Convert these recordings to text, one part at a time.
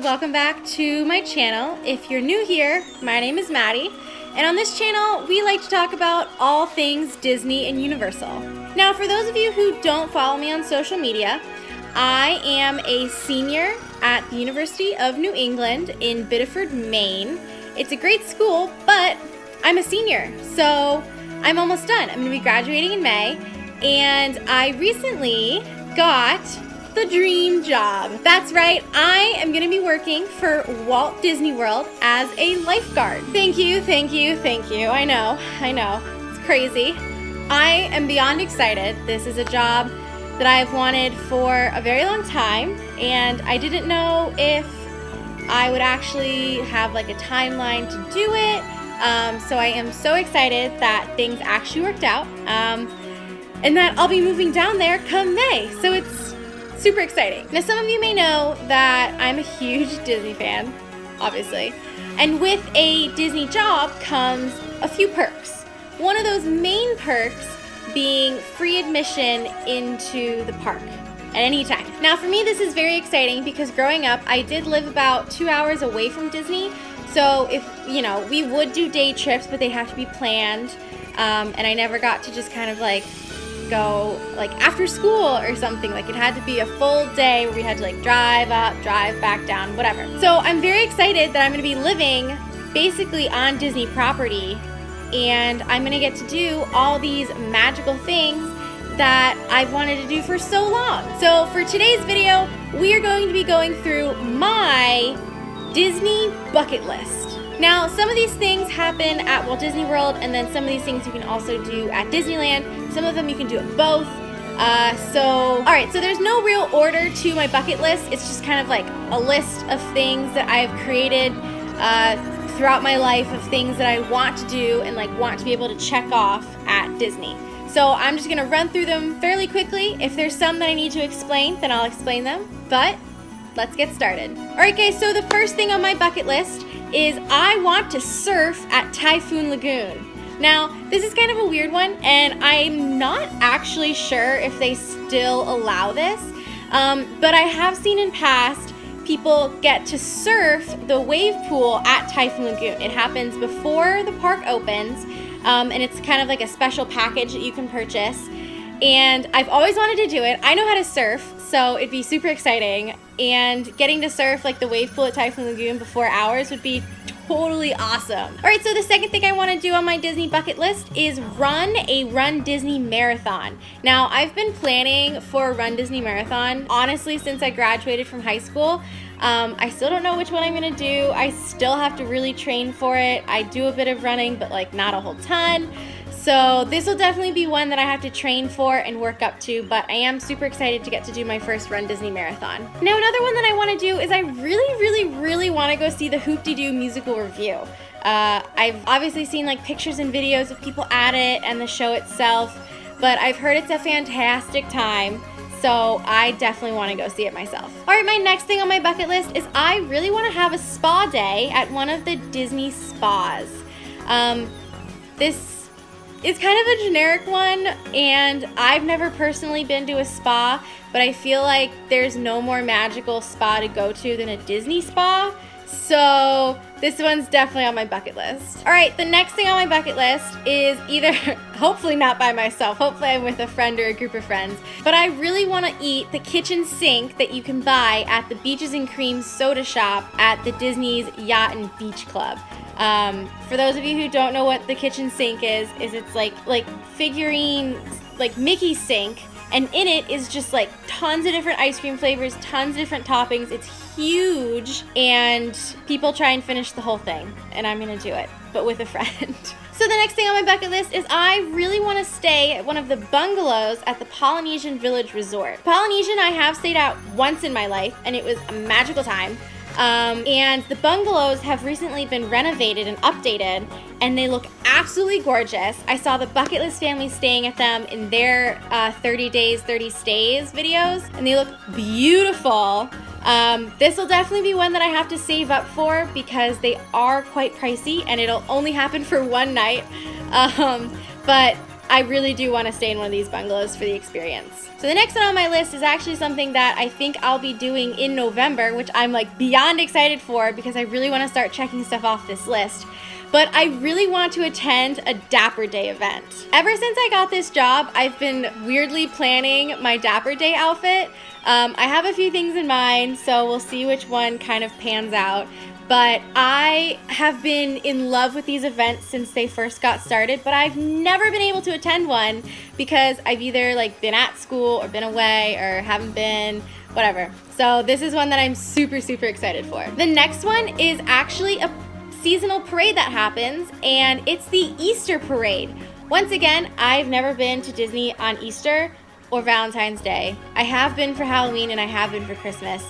welcome back to my channel. If you're new here, my name is Maddie, and on this channel we like to talk about all things Disney and Universal. Now, for those of you who don't follow me on social media, I am a senior at the University of New England in Biddeford, Maine. It's a great school, but I'm a senior, so I'm almost done. I'm going to be graduating in May, and I recently got the dream job. That's right, I am going to be working for Walt Disney World as a lifeguard. Thank you. I know, it's crazy. I am beyond excited. This is a job that I've wanted for a very long time, and I didn't know if I would actually have like a timeline to do it. So I am so excited that things actually worked out, and that I'll be moving down there come May. So it's super exciting. Now, some of you may know that I'm a huge Disney fan, obviously. And with a Disney job comes a few perks. One of those main perks being free admission into the park at any time. Now, for me, this is very exciting because growing up, I did live about 2 hours away from Disney. So if, we would do day trips, but they have to be planned. And I never got to just kind of like go like after school or something. Like, it had to be a full day where we had to like drive up, drive back down, whatever. So I'm very excited that I'm going to be living basically on Disney property, and I'm going to get to do all these magical things that I've wanted to do for so long. So for today's video, we are going to be going through my Disney bucket list. Now, some of these things happen at Walt Disney World, and then some of these things you can also do at Disneyland. Some of them you can do at both. Alright, so there's no real order to my bucket list. It's just kind of like a list of things that I've created throughout my life, of things that I want to do and like want to be able to check off at Disney. So I'm just going to run through them fairly quickly. If there's some that I need to explain, then I'll explain them. But let's get started. Alright guys, so the first thing on my bucket list is I want to surf at Typhoon Lagoon. Now, this is kind of a weird one, and I'm not actually sure if they still allow this, but I have seen in past people get to surf the wave pool at Typhoon Lagoon. It happens before the park opens, and it's kind of like a special package that you can purchase, and I've always wanted to do it. I know how to surf, so it'd be super exciting, and getting to surf like the wave pool at Typhoon Lagoon before hours would be totally awesome. Alright, so the second thing I want to do on my Disney bucket list is run a Run Disney Marathon. Now, I've been planning for a Run Disney Marathon, honestly, since I graduated from high school. I still don't know which one I'm going to do. I still have to really train for it. I do a bit of running, but like not a whole ton. So this will definitely be one that I have to train for and work up to, but I am super excited to get to do my first Run Disney Marathon. Now, another one that I want to do is I really want to go see the Hoop-Dee-Doo musical review. I've obviously seen like pictures and videos of people at it and the show itself, but I've heard it's a fantastic time, so I definitely want to go see it myself. Alright, my next thing on my bucket list is I really want to have a spa day at one of the Disney spas. This is kind of a generic one, and I've never personally been to a spa, but I feel like there's no more magical spa to go to than a Disney spa, so this one's definitely on my bucket list. Alright, the next thing on my bucket list is either, hopefully not by myself, hopefully I'm with a friend or a group of friends, but I really want to eat the kitchen sink that you can buy at the Beaches and Cream soda shop at the Disney's Yacht and Beach Club. For those of you who don't know what the kitchen sink is it's like figurine, like Mickey sink, and in it is just like tons of different ice cream flavors, tons of different toppings. It's huge, and people try and finish the whole thing, and I'm gonna do it, but with a friend. So the next thing on my bucket list is I really want to stay at one of the bungalows at the Polynesian Village Resort. Polynesian I have stayed at once in my life, and it was a magical time. And the bungalows have recently been renovated and updated, and they look absolutely gorgeous. I saw the Bucket List family staying at them in their 30 days, 30 stays videos, and they look beautiful. This will definitely be one that I have to save up for because they are quite pricey, and it'll only happen for one night. But I really do want to stay in one of these bungalows for the experience. So the next one on my list is actually something that I think I'll be doing in November, which I'm like beyond excited for because I really want to start checking stuff off this list. But I really want to attend a Dapper Day event. Ever since I got this job, I've been weirdly planning my Dapper Day outfit. I have a few things in mind, so we'll see which one kind of pans out. But I have been in love with these events since they first got started, but I've never been able to attend one because I've either like been at school or been away or haven't been, whatever. So this is one that I'm super, super excited for. The next one is actually a seasonal parade that happens, and it's the Easter parade. Once again, I've never been to Disney on Easter or Valentine's Day. I have been for Halloween and I have been for Christmas.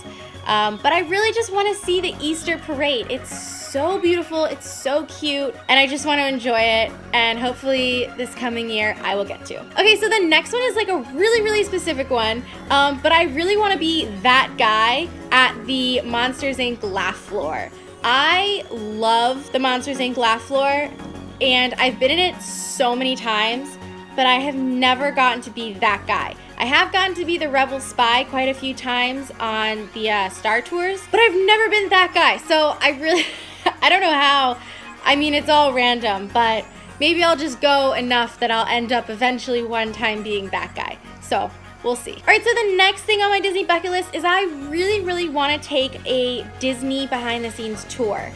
But I really just want to see the Easter parade. It's so beautiful, it's so cute, and I just want to enjoy it, and hopefully this coming year I will get to. Okay, so the next one is like a really, really specific one, but I really want to be that guy at the Monsters Inc. laugh floor. I love the Monsters Inc. laugh floor, and I've been in it so many times, but I have never gotten to be that guy. I have gotten to be the Rebel Spy quite a few times on the Star Tours, but I've never been that guy. So I really, I don't know how. I mean, it's all random, but maybe I'll just go enough that I'll end up eventually one time being that guy. So we'll see. All right, so the next thing on my Disney bucket list is I really, really want to take a Disney behind the scenes tour.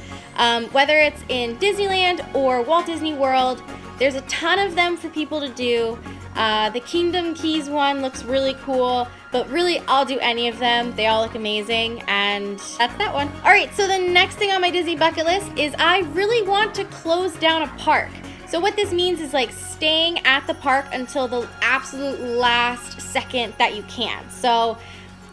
Whether it's in Disneyland or Walt Disney World, there's a ton of them for people to do. The Kingdom Keys one looks really cool, but really I'll do any of them. They all look amazing, and that's that one. All right, so the next thing on my Disney bucket list is I really want to close down a park. So what this means is like staying at the park until the absolute last second that you can. So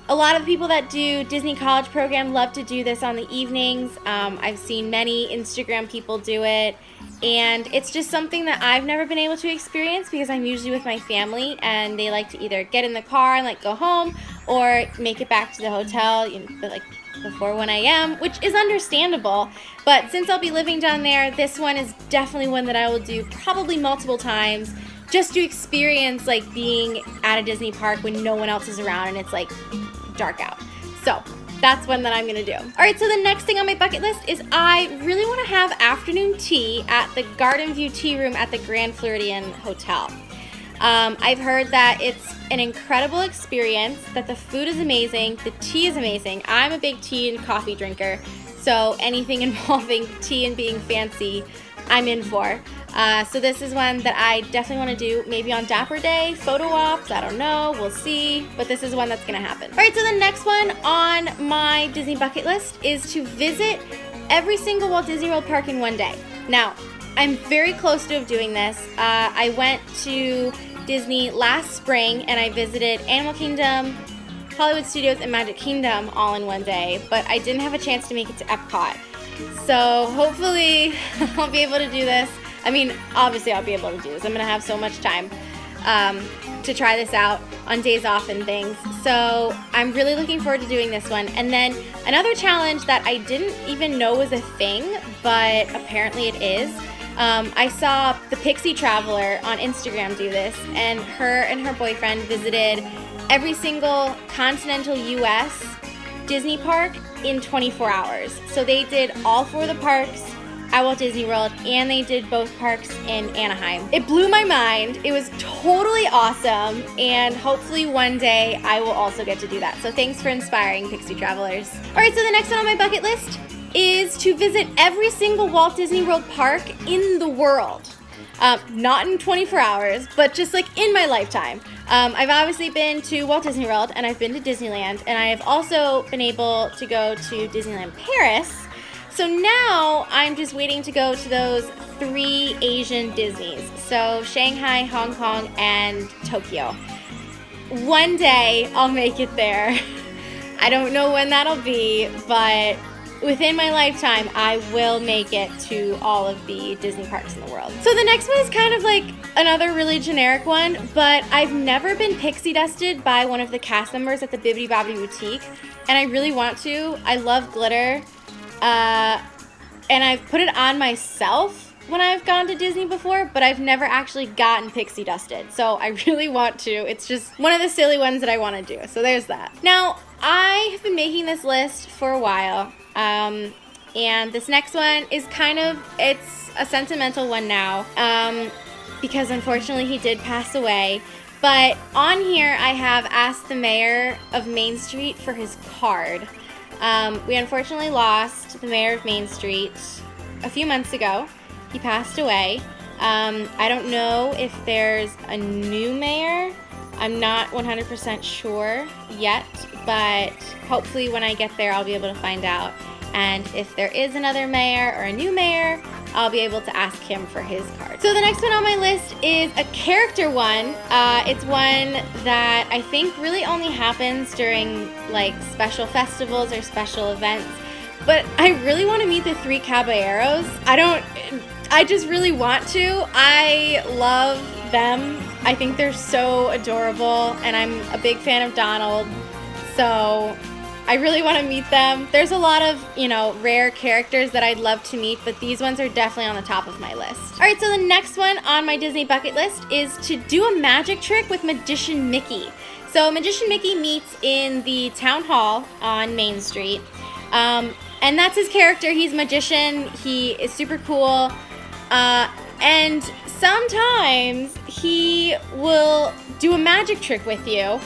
a lot of the people that do Disney College Program love to do this on the evenings. I've seen many Instagram people do it, and it's just something that I've never been able to experience because I'm usually with my family, and they like to either get in the car and like go home or make it back to the hotel, like before 1 a.m., which is understandable. But since I'll be living down there, this one is definitely one that I will do probably multiple times, just to experience like being at a Disney park when no one else is around and it's like dark out. So that's one that I'm gonna do. All right, so the next thing on my bucket list is I really wanna have afternoon tea at the Garden View Tea Room at the Grand Floridian Hotel. I've heard that it's an incredible experience, that the food is amazing, the tea is amazing. I'm a big tea and coffee drinker, so anything involving tea and being fancy, I'm in for. So this is one that I definitely want to do, maybe on Dapper Day, photo ops, I don't know, we'll see, but this is one that's going to happen. All right, so the next one on my Disney bucket list is to visit every single Walt Disney World park in one day. Now, I'm very close to doing this. I went to Disney last spring and I visited Animal Kingdom, Hollywood Studios, and Magic Kingdom all in one day, but I didn't have a chance to make it to Epcot. So hopefully I'll be able to do this. I mean, obviously I'll be able to do this. I'm going to have so much time to try this out on days off and things. So I'm really looking forward to doing this one. And then another challenge that I didn't even know was a thing, but apparently it is. I saw the Pixie Traveler on Instagram do this, and her boyfriend visited every single continental U.S. Disney park in 24 hours. So they did all 4 of the parks at Walt Disney World, and they did both parks in Anaheim. It blew my mind. It was totally awesome, and hopefully one day I will also get to do that. So thanks for inspiring, Pixie Travelers. All right, so the next one on my bucket list is to visit every single Walt Disney World park in the world. Not in 24 hours, but just like in my lifetime. I've obviously been to Walt Disney World, and I've been to Disneyland, and I have also been able to go to Disneyland Paris. So now I'm just waiting to go to those 3 Asian Disneys. So Shanghai, Hong Kong, and Tokyo. One day I'll make it there. I don't know when that'll be, but within my lifetime, I will make it to all of the Disney parks in the world. So the next one is kind of like another really generic one, but I've never been pixie dusted by one of the cast members at the Bibbidi Bobbidi Boutique, and I really want to. I love glitter, and I've put it on myself, when I've gone to Disney before, but I've never actually gotten pixie dusted. So I really want to. It's just one of the silly ones that I want to do. So there's that. Now, I have been making this list for a while. And this next one is it's a sentimental one now. Because unfortunately he did pass away. But on here I have asked the mayor of Main Street for his card. We unfortunately lost the mayor of Main Street a few months ago. He passed away. I don't know if there's a new mayor. I'm not 100% sure yet, but hopefully when I get there I'll be able to find out. And if there is another mayor or a new mayor, I'll be able to ask him for his card. So the next one on my list is a character one. It's one that I think really only happens during like special festivals or special events. But I really want to meet the 3 caballeros. I just really want to. I love them. I think they're so adorable, and I'm a big fan of Donald. So I really want to meet them. There's a lot of, rare characters that I'd love to meet, but these ones are definitely on the top of my list. All right, so the next one on my Disney bucket list is to do a magic trick with Magician Mickey. So Magician Mickey meets in the town hall on Main Street. And that's his character. He's a magician. He is super cool. And sometimes he will do a magic trick with you.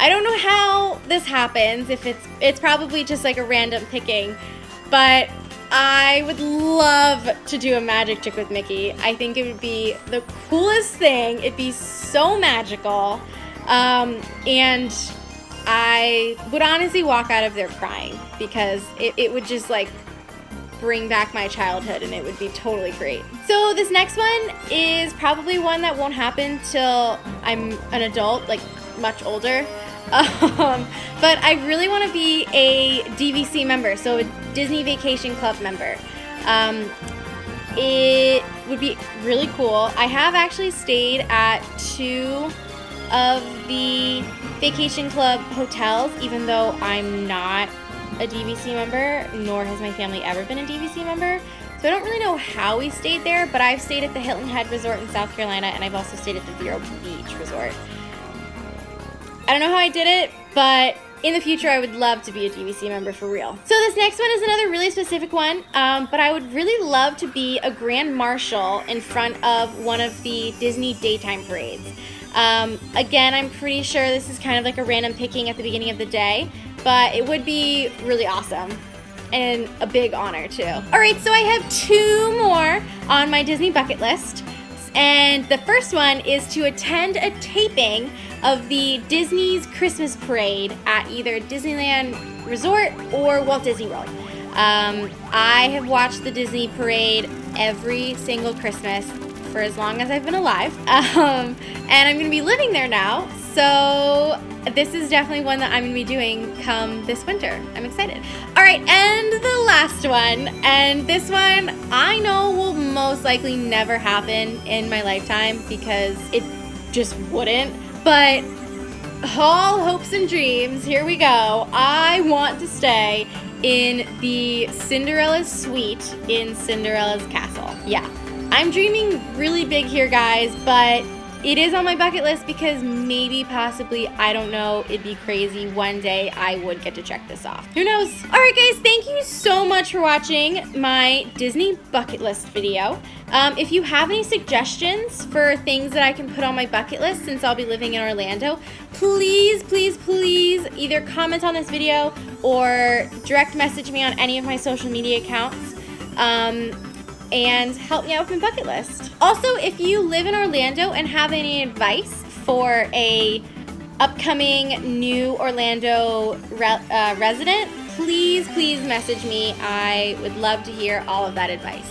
I don't know how this happens, if it's probably just like a random picking, but I would love to do a magic trick with Mickey. I think it would be the coolest thing. It'd be so magical. And I would honestly walk out of there crying because it would just like bring back my childhood, and it would be totally great. So this next one is probably one that won't happen till I'm an adult, like much older. But I really want to be a DVC member, so a Disney Vacation Club member. It would be really cool. I have actually stayed at 2 of the Vacation Club hotels, even though I'm not a DVC member, nor has my family ever been a DVC member. So I don't really know how we stayed there, but I've stayed at the Hilton Head Resort in South Carolina, and I've also stayed at the Vero Beach Resort. I don't know how I did it, but in the future I would love to be a DVC member for real. So this next one is another really specific one, but I would really love to be a Grand Marshal in front of one of the Disney daytime parades. Again, I'm pretty sure this is kind of like a random picking at the beginning of the day, but it would be really awesome and a big honor too. All right, so I have 2 more on my Disney bucket list. And the first one is to attend a taping of the Disney's Christmas Parade at either Disneyland Resort or Walt Disney World. I have watched the Disney Parade every single Christmas for as long as I've been alive. And I'm going to be living there now, so this is definitely one that I'm going to be doing come this winter. I'm excited. All right, and the last one, and this one I know will most likely never happen in my lifetime because it just wouldn't, but all hopes and dreams, here we go. I want to stay in the Cinderella's suite in Cinderella's castle. Yeah, I'm dreaming really big here, guys, but it is on my bucket list because maybe, possibly, I don't know, it'd be crazy. One day I would get to check this off. Who knows? All right, guys, thank you so much for watching my Disney bucket list video. If you have any suggestions for things that I can put on my bucket list since I'll be living in Orlando, please, please, please either comment on this video or direct message me on any of my social media accounts. And help me out with my bucket list. Also, if you live in Orlando and have any advice for a upcoming new Orlando resident, please, please message me. I would love to hear all of that advice.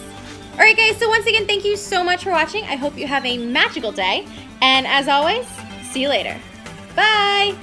All right, guys, so once again, thank you so much for watching. I hope you have a magical day. And as always, see you later. Bye.